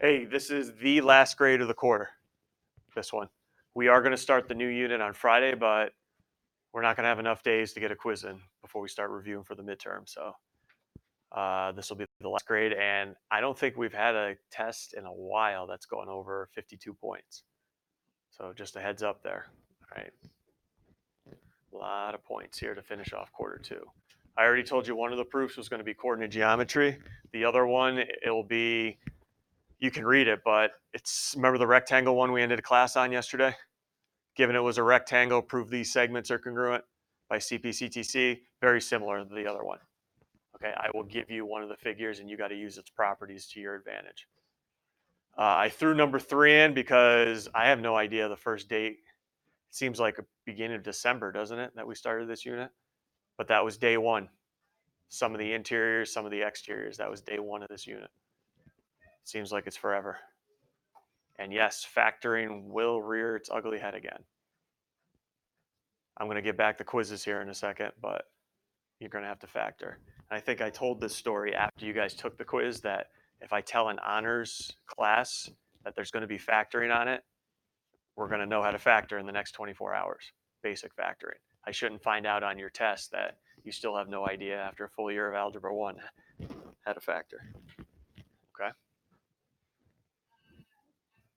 Hey, this is the last grade of the quarter, this one. We are going to start the new unit on Friday, but we're not going to have enough days to get a quiz in before we start reviewing for the midterm. So this will be the last grade, and I don't think we've had a test in a while that's gone over 52 points. So just a heads up there. All right. A lot of points here to finish off quarter two. I already told you one of the proofs was going to be coordinate geometry. The other one, it'll be, you can read it, but it's, remember the rectangle one we ended a class on yesterday? Given it was a rectangle, prove these segments are congruent by CP/CTC. Very similar to the other one. Okay, I will give you one of the figures and you got to use its properties to your advantage. I threw number 3 in because I have no idea the first date. It seems like a beginning of December, doesn't it, that we started this unit? But that was day 1. Some of the interiors, some of the exteriors. That was day 1 of this unit. Seems like it's forever. And yes, factoring will rear its ugly head again. I'm going to get back the quizzes here in a second, but you're going to have to factor. And I think I told this story after you guys took the quiz that if I tell an honors class that there's going to be factoring on it, we're going to know how to factor in the next 24 hours, basic factoring. I shouldn't find out on your test that you still have no idea after a full year of Algebra 1 how to factor. Okay?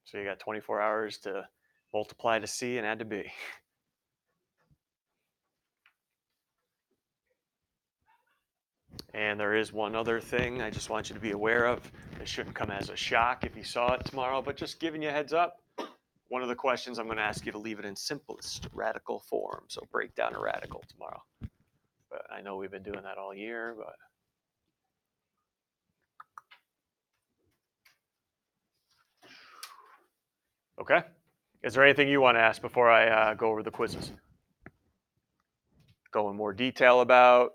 So you got 24 hours to multiply to C and add to B. And there is one other thing I just want you to be aware of. It shouldn't come as a shock if you saw it tomorrow, but just giving you a heads up. One of the questions I'm going to ask you to leave it in simplest radical form. So break down a radical tomorrow. But I know we've been doing that all year, but okay. Is there anything you want to ask before I go over the quizzes? Go in more detail about?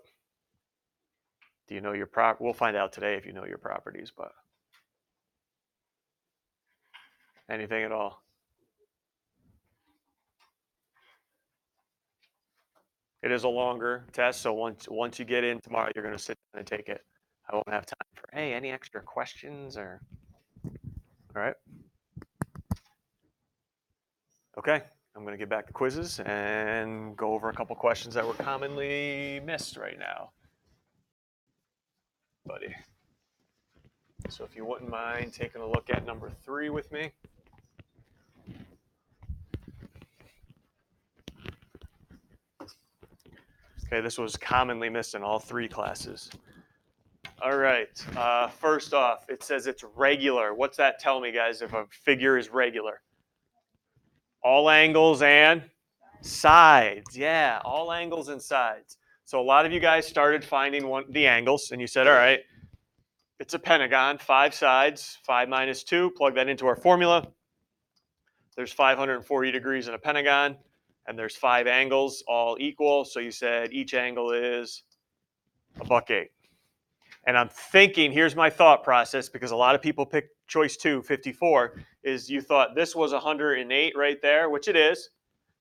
Do you know your we'll find out today if you know your properties, but anything at all? It is a longer test, so once you get in tomorrow, you're going to sit down and take it. I won't have time for, hey, any extra questions or, all right. Okay, I'm going to get back to quizzes and go over a couple questions that were commonly missed right now, buddy. So if you wouldn't mind taking a look at number 3 with me. Okay, this was commonly missed in all 3 classes. All right, first off, it says it's regular. What's that tell me, guys, if a figure is regular? All angles and sides. Yeah, all angles and sides. So a lot of you guys started finding the angles, and you said, all right, it's a pentagon, 5 sides, 5 minus 2, plug that into our formula. There's 540 degrees in a pentagon, and there's 5 angles, all equal. So you said each angle is $1.08. And I'm thinking, here's my thought process, because a lot of people pick choice 2, 54, is you thought this was 108 right there, which it is,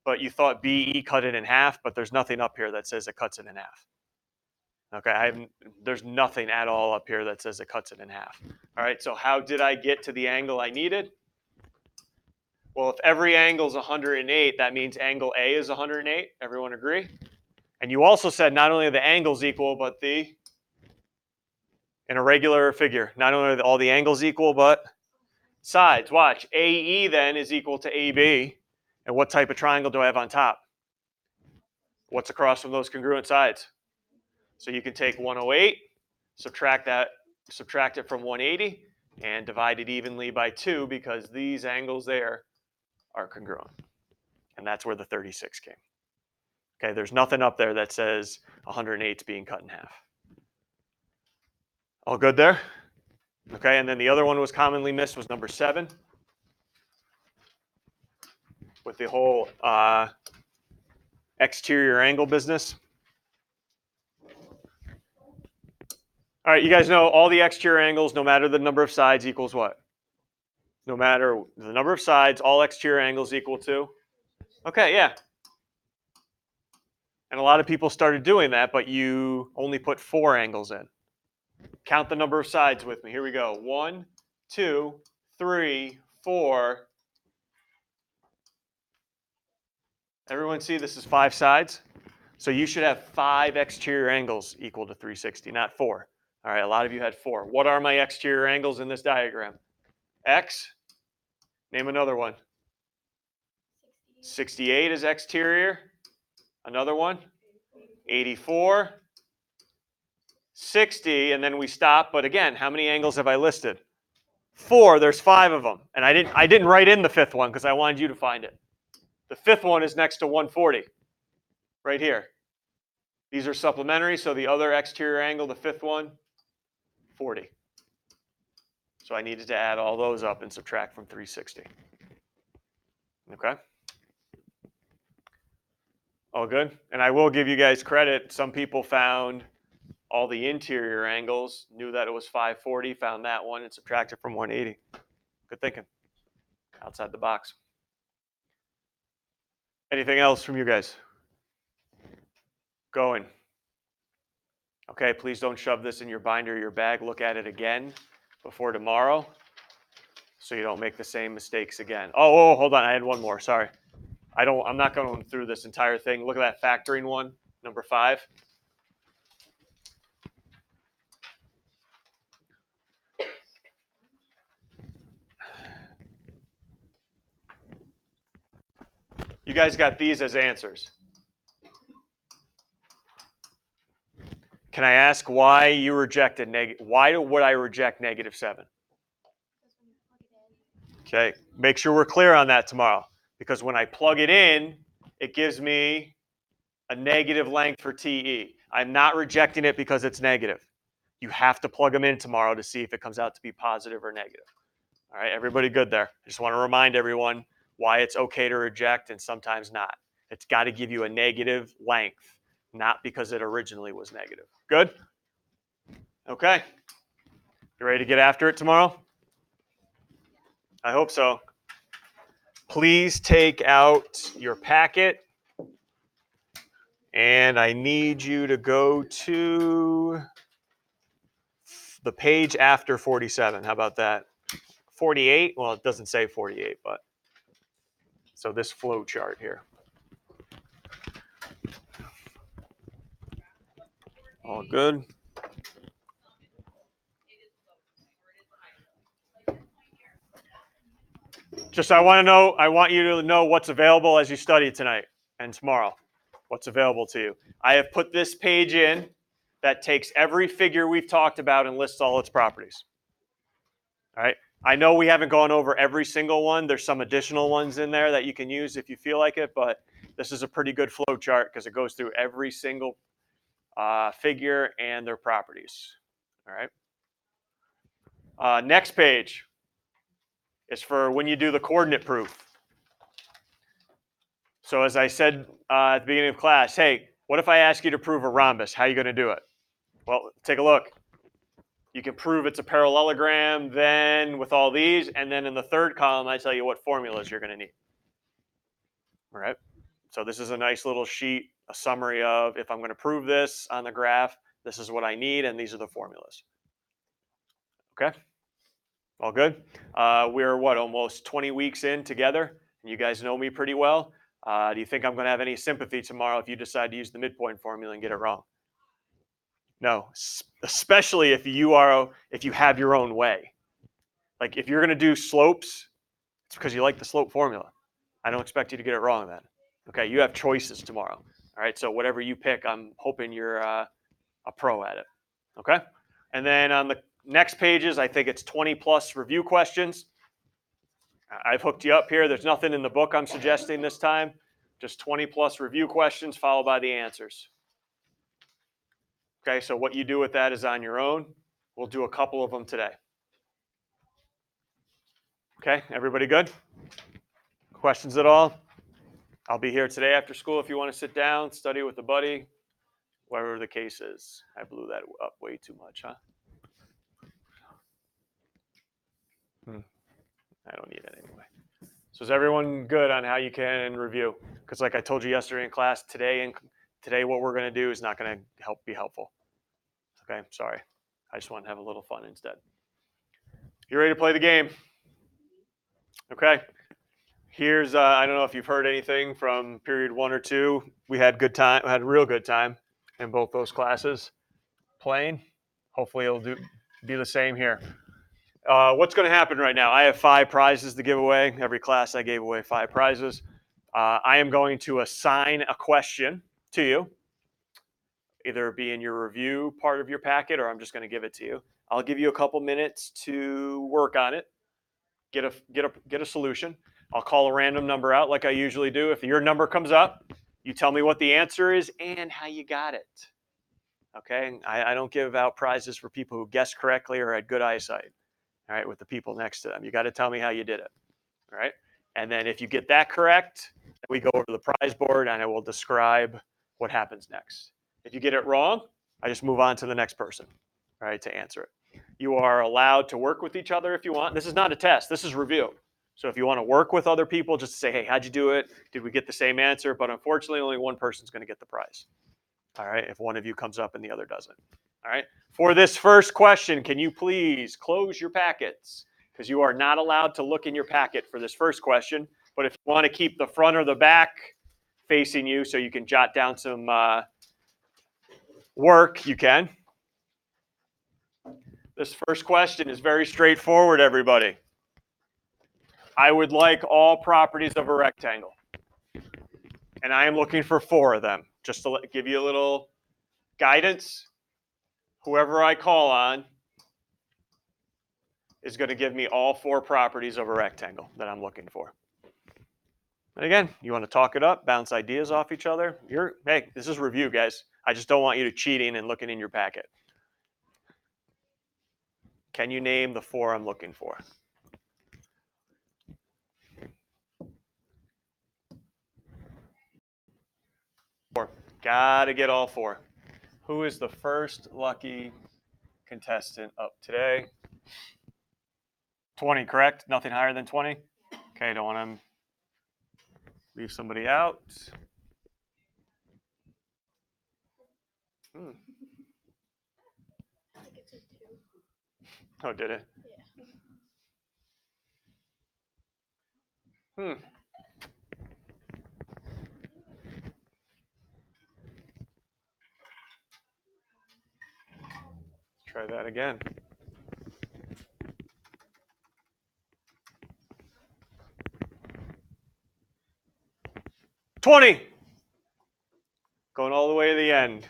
but you thought BE cut it in half, but there's nothing up here that says it cuts it in half. Okay, there's nothing at all up here that says it cuts it in half. All right, so how did I get to the angle I needed? Well, if every angle is 108, that means angle A is 108. Everyone agree? And you also said not only are the angles equal, but in a regular figure, not only are all the angles equal, but sides. Watch, AE then is equal to AB. And what type of triangle do I have on top? What's across from those congruent sides? So you can take 108, subtract it from 180, and divide it evenly by 2 because these angles there are congruent. And that's where the 36 came. Okay, there's nothing up there that says 108 is being cut in half. All good there? Okay, and then the other one was commonly missed was number 7 with the whole exterior angle business. All right, you guys know all the exterior angles, no matter the number of sides, equals what? No matter the number of sides, all exterior angles equal to? Okay, yeah. And a lot of people started doing that, but you only put 4 angles in. Count the number of sides with me. Here we go. 1, 2, 3, 4. Everyone see this is 5 sides? So you should have 5 exterior angles equal to 360, not 4. All right, a lot of you had 4. What are my exterior angles in this diagram? X. Name another one. 68 is exterior. Another one. 84. 60, and then we stop. But again, how many angles have I listed? 4. There's 5 of them. And I didn't write in the 5th one because I wanted you to find it. The 5th one is next to 140. Right here. These are supplementary, so the other exterior angle, the 5th one, 40. So I needed to add all those up and subtract from 360. Okay? All good? And I will give you guys credit. Some people found all the interior angles, knew that it was 540, found that one, and subtracted from 180. Good thinking. Outside the box. Anything else from you guys? Going. Okay, please don't shove this in your binder or your bag. Look at it again before tomorrow so you don't make the same mistakes again. Oh, hold on. I had one more. Sorry. I'm not going through this entire thing. Look at that factoring one, number 5. You guys got these as answers. Can I ask why you rejected why would I reject -7? Okay, make sure we're clear on that tomorrow. Because when I plug it in, it gives me a negative length for TE. I'm not rejecting it because it's negative. You have to plug them in tomorrow to see if it comes out to be positive or negative. All right, everybody good there? I just want to remind everyone why it's okay to reject and sometimes not. It's got to give you a negative length, not because it originally was negative. Good? Okay. You ready to get after it tomorrow? I hope so. Please take out your packet, and I need you to go to the page after 47. How about that? 48? Well, it doesn't say 48, but so this flow chart here. All good. Just I want you to know what's available as you study tonight and tomorrow. What's available to you. I have put this page in that takes every figure we've talked about and lists all its properties. All right. I know we haven't gone over every single one. There's some additional ones in there that you can use if you feel like it, but this is a pretty good flow chart because it goes through every single figure and their properties. All right. Next page is for when you do the coordinate proof. So as I said at the beginning of class, hey, what if I ask you to prove a rhombus? How are you going to do it? Well, take a look. You can prove it's a parallelogram then with all these, and then in the third column, I tell you what formulas you're going to need. All right. So this is a nice little sheet, a summary of if I'm going to prove this on the graph, this is what I need, and these are the formulas. Okay. All good? We're almost 20 weeks in together, and you guys know me pretty well. Do you think I'm going to have any sympathy tomorrow if you decide to use the midpoint formula and get it wrong? No, especially if you have your own way. Like if you're going to do slopes, it's because you like the slope formula. I don't expect you to get it wrong then. Okay, you have choices tomorrow. All right, so whatever you pick, I'm hoping you're a pro at it. Okay, and then on the next pages, I think it's 20 plus review questions. I've hooked you up here. There's nothing in the book I'm suggesting this time. Just 20 plus review questions followed by the answers. Okay, so what you do with that is on your own. We'll do a couple of them today. Okay, everybody good? Questions at all? I'll be here today after school if you want to sit down, study with a buddy, whatever the case is. I blew that up way too much, huh? I don't need it anyway. So is everyone good on how you can review? Because like I told you yesterday in class, today what we're going to do is not going to be helpful. Okay, sorry. I just want to have a little fun instead. You ready to play the game? Okay. Here's, I don't know if you've heard anything from period 1 or 2. We had good time, had a real good time in both those classes playing. Hopefully it'll be the same here. What's going to happen right now? I have 5 prizes to give away. Every class I gave away 5 prizes. I am going to assign a question to you. Either be in your review part of your packet, or I'm just going to give it to you. I'll give you a couple minutes to work on it, get a solution. I'll call a random number out like I usually do. If your number comes up, you tell me what the answer is and how you got it. Okay, I don't give out prizes for people who guessed correctly or had good eyesight. All right, with the people next to them, you got to tell me how you did it. All right, and then if you get that correct, we go over to the prize board and I will describe what happens next. If you get it wrong, I just move on to the next person, all right, to answer it. You are allowed to work with each other if you want. This is not a test, this is review. So if you want to work with other people, just say, hey, how'd you do it? Did we get the same answer? But unfortunately, only one person's going to get the prize. All right, if one of you comes up and the other doesn't. All right, for this first question, can you please close your packets? Because you are not allowed to look in your packet for this first question. But if you want to keep the front or the back facing you so you can jot down some work, you can. This first question is very straightforward, everybody. I would like all properties of a rectangle. And I am looking for 4 of them. Just to give you a little guidance, whoever I call on is going to give me all 4 properties of a rectangle that I'm looking for. And again, you want to talk it up, bounce ideas off each other. Hey, this is review, guys. I just don't want you to cheating and looking in your packet. Can you name the 4 I'm looking for? Got to get all 4. Who is the first lucky contestant up today? 20, correct? Nothing higher than 20? Okay, don't want to leave somebody out. Oh, did it? Yeah. Try that again. 20. Going all the way to the end.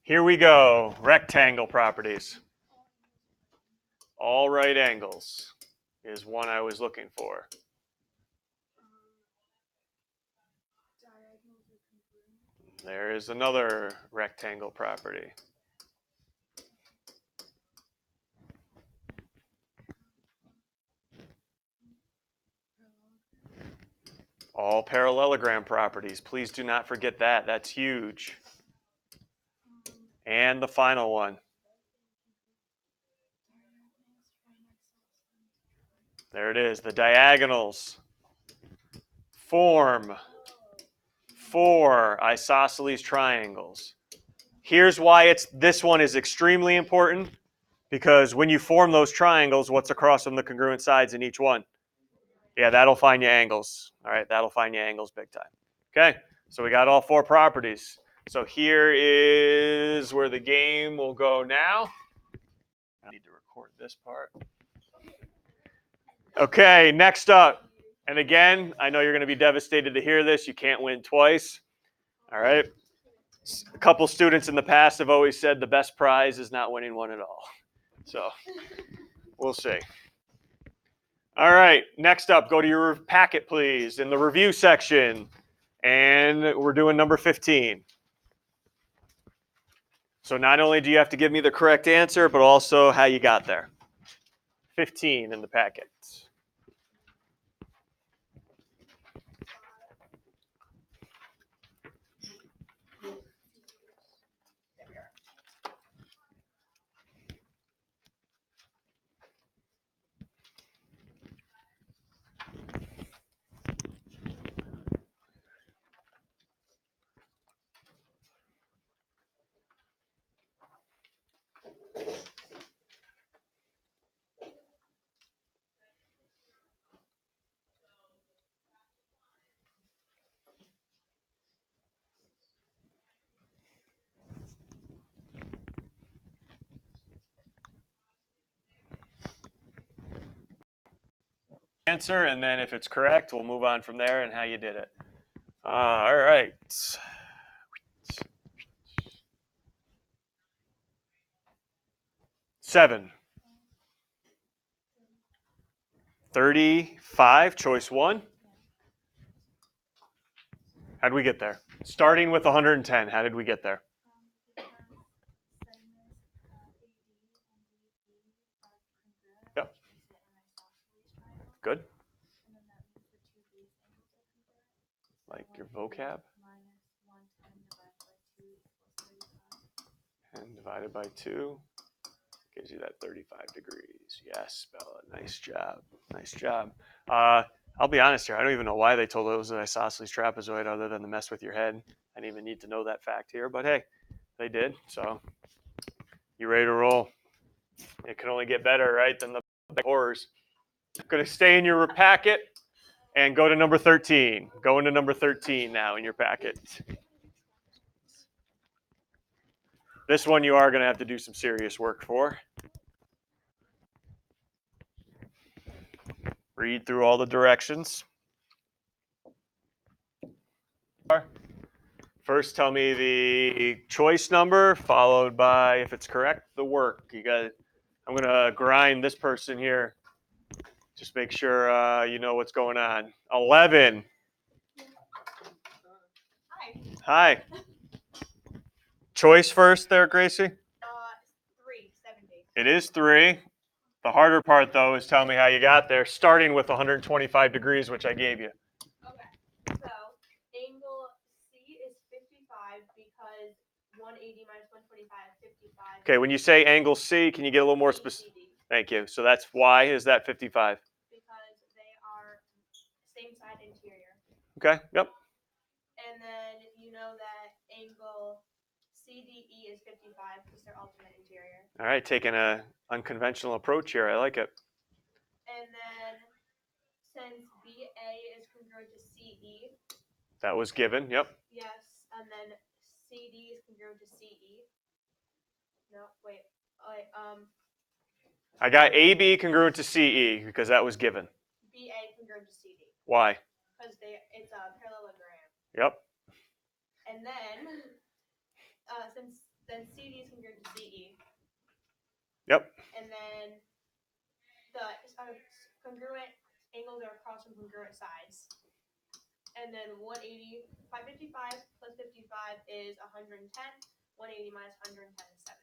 Here we go. Rectangle properties. All right angles is one I was looking for. There is another rectangle property. All parallelogram properties. Please do not forget that. That's huge. And the final one. There it is. The diagonals form 4 isosceles triangles. Here's why this one is extremely important, because when you form those triangles, what's across from the congruent sides in each one? Yeah, that'll find you angles. All right, that'll find you angles big time. Okay, so we got all 4 properties. So here is where the game will go now. I need to record this part. Okay, next up. And again, I know you're going to be devastated to hear this. You can't win twice. All right. A couple students in the past have always said the best prize is not winning one at all. So we'll see. All right, next up, go to your packet, please, in the review section. And we're doing number 15. So not only do you have to give me the correct answer, but also how you got there. 15 in the packet. answer, and then if it's correct, we'll move on from there and how you did it. All right. 7. 35, choice 1. How did we get there? Starting with 110, how did we get there? Yep. Good. Like your vocab? 10 divided by 2 gives you that 35 degrees. Yes, Bella, nice job. Nice job. I'll be honest here. I don't even know why they told it was an isosceles trapezoid other than to mess with your head. I didn't even need to know that fact here, but hey, they did. So you ready to roll? It can only get better, right, than the horrors. Going to stay in your packet and go to number 13. Go into number 13 now in your packet. This one you are going to have to do some serious work for. Read through all the directions. First, tell me the choice number, followed by, if it's correct, the work. I'm going to grind this person here. Just make sure you know what's going on. 11. Hi. Choice first there, Gracie? 3, 70. It is 3. The harder part, though, is tell me how you got there, starting with 125 degrees, which I gave you. Okay, so angle C is 55 because 180 minus 125 is 55. Okay, when you say angle C, can you get a little more specific? Thank you. So that's why is that 55? Because they are same side interior. Okay, yep. And then you know that angle CDE is 55 because they're alternate interior. All right, taking an unconventional approach here. I like it. And then since BA is congruent to CE. That was given, yep. Yes, and then CD is congruent to CE. No, wait. I got AB congruent to CE because that was given. BA congruent to CD. Why? Because it's a parallelogram. Yep. And then since CD is congruent to CE. Yep. And then the congruent angles are across from congruent sides. And then 180, 555 plus 55 is 110. 180 minus 110 is 70.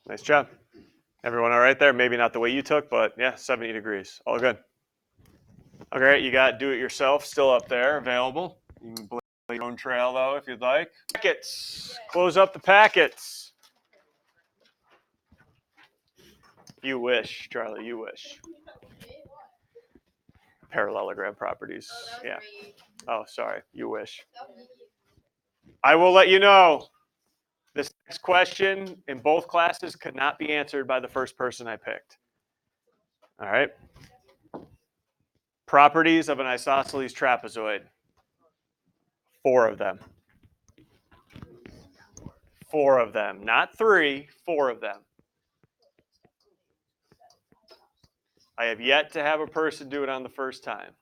Nice job. Everyone all right there? Maybe not the way you took, but yeah, 70 degrees. All good. Okay, you got do-it-yourself still up there, available. You can blaze your own trail, though, if you'd like. Packets. Yeah. Close up the packets. You wish, Charlie, you wish. Parallelogram properties. Yeah. Oh, sorry. You wish. I will let you know. This next question in both classes could not be answered by the first person I picked. All right. Properties of an isosceles trapezoid. 4 of them. 4 of them. Not 3, 4 of them. I have yet to have a person do it on the first time.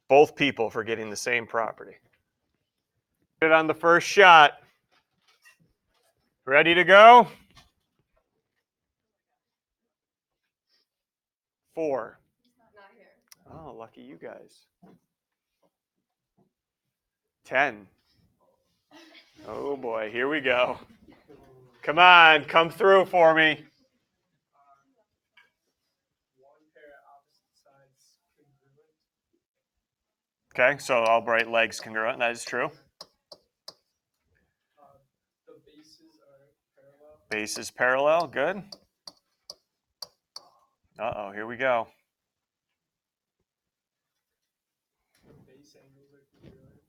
Both people for getting the same property. Get it on the first shot. Ready to go? 4. Not here. Oh, lucky you guys. 10. Oh boy, here we go. Come on, come through for me. Okay, so all right legs congruent. That is true. The bases are parallel. Bases parallel. Good. Uh-oh, here we go. The base angles are congruent.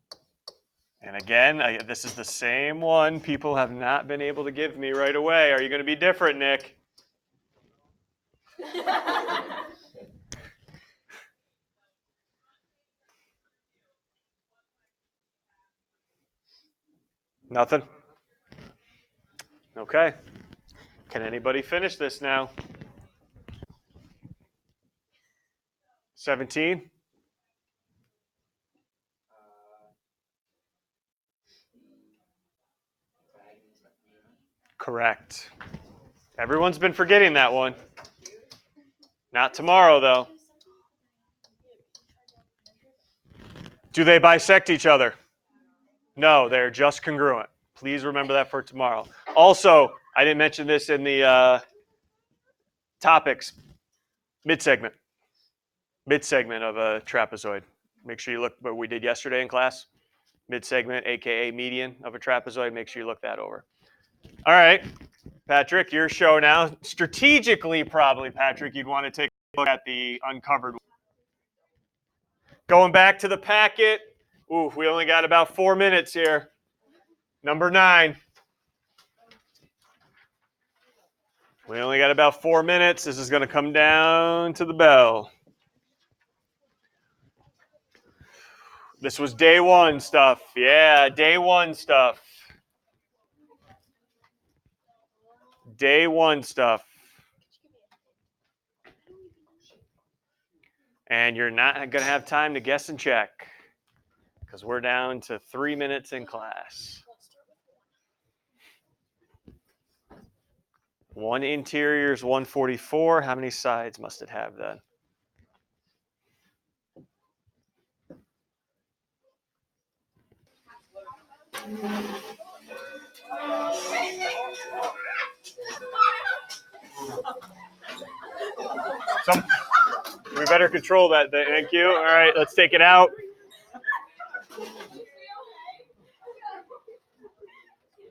And again, this is the same one people have not been able to give me right away. Are you going to be different, Nick? Nothing? Okay. Can anybody finish this now? 17? Correct. Everyone's been forgetting that one. Not tomorrow, though. Do they bisect each other? No, they're just congruent. Please remember that for tomorrow. Also, I didn't mention this in the topics. Mid-segment of a trapezoid. Make sure you look what we did yesterday in class. Mid-segment, aka median of a trapezoid. Make sure you look that over. All right, Patrick, your show now. Strategically, probably, Patrick, you'd want to take a look at the uncovered. Going back to the packet. Ooh, we only got about 4 minutes here. Number 9. We only got about 4 minutes. This is going to come down to the bell. This was day 1 stuff. Yeah, day 1 stuff. Day 1 stuff. And you're not going to have time to guess and check because we're down to 3 minutes in class. 1 interior is 144. How many sides must it have then? We better control that. Thank you. All right, let's take it out.